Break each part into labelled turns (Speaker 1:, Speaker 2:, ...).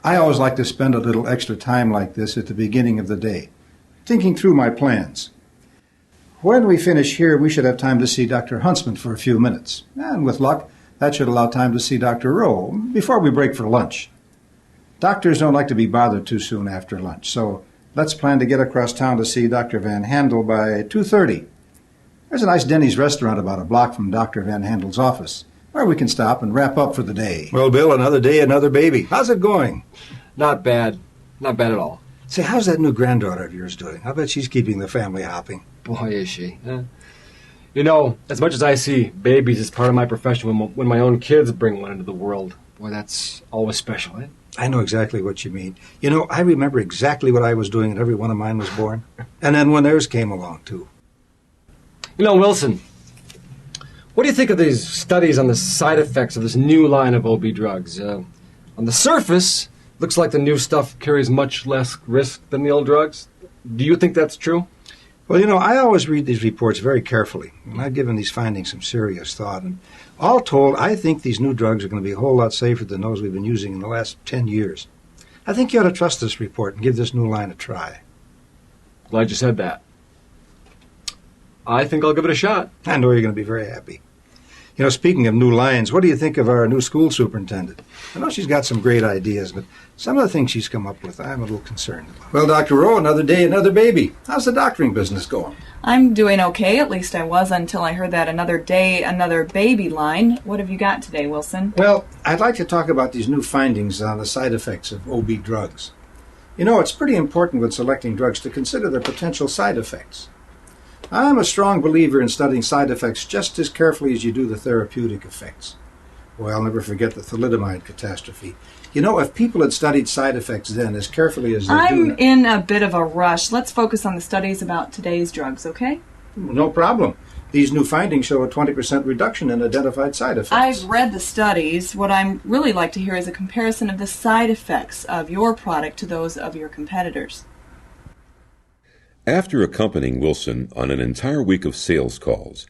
Speaker 1: I always like to spend a little extra time like this at the beginning of the day, thinking through my plans. When we finish here, we should have time to see Dr. Huntsman for a few minutes. And with luck, that should allow time to see Dr. Rowe before we break for lunch. Doctors don't like to be bothered too soon after lunch, so let's plan to get across town to see Dr. Van Handel by 2:30. There's a nice Denny's restaurant about a block from Dr. Van Handel's office, where we can stop and wrap up for the day.
Speaker 2: Well, Bill, another day, another baby. How's it going?
Speaker 3: Not bad. Not bad at all.
Speaker 2: Say, how's that new granddaughter of yours doing? I bet she's keeping the family hopping.
Speaker 3: Boy, is she. You know, as much as I see babies as part of my profession, when my own kids bring one into the world, boy, that's always special, eh?
Speaker 2: I know exactly what you mean. You know, I remember exactly what I was doing when every one of mine was born. And then when theirs came along, too.
Speaker 3: You know, Wilson, what do you think of these studies on the side effects of this new line of OB drugs? On the surface, looks like the new stuff carries much less risk than the old drugs. Do you think that's true?
Speaker 2: Well, you know, I always read these reports very carefully, and I've given these findings some serious thought. And all told, I think these new drugs are going to be a whole lot safer than those we've been using in the last 10 years. I think you ought to trust this report and give this new line a try.
Speaker 3: Glad you said that. I think I'll give it a shot.
Speaker 2: I know you're going to be very happy. You know, speaking of new lines, what do you think of our new school superintendent? I know she's got some great ideas, but some of the things she's come up with, I'm a little concerned about. Well, Dr. Rowe, another day, another baby. How's the doctoring business going?
Speaker 4: I'm doing okay, at least I was until I heard that another day, another baby line. What have you got today, Wilson?
Speaker 2: Well, I'd like to talk about these new findings on the side effects of OB drugs. You know, it's pretty important when selecting drugs to consider their potential side effects. I'm a strong believer in studying side effects just as carefully as you do the therapeutic effects. Boy, I'll never forget the thalidomide catastrophe. You know, if people had studied side effects then as carefully as they do...
Speaker 4: I'm in a bit of a rush. Let's focus on the studies about today's drugs, okay?
Speaker 2: No problem. These new findings show a 20% reduction in identified side effects.
Speaker 4: I've read the studies. What I'd really like to hear is a comparison of the side effects of your product to those of your competitors.
Speaker 5: After accompanying Wilson on an entire week of sales calls,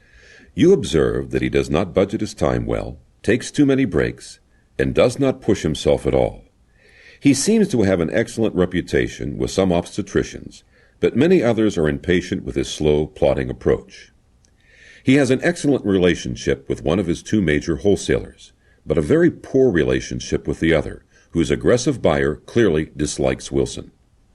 Speaker 5: you observe that he does not budget his time well, takes too many breaks, and does not push himself at all. He seems to have an excellent reputation with some obstetricians, but many others are impatient with his slow, plodding approach. He has an excellent relationship with one of his two major wholesalers, but a very poor relationship with the other, whose aggressive buyer clearly dislikes Wilson.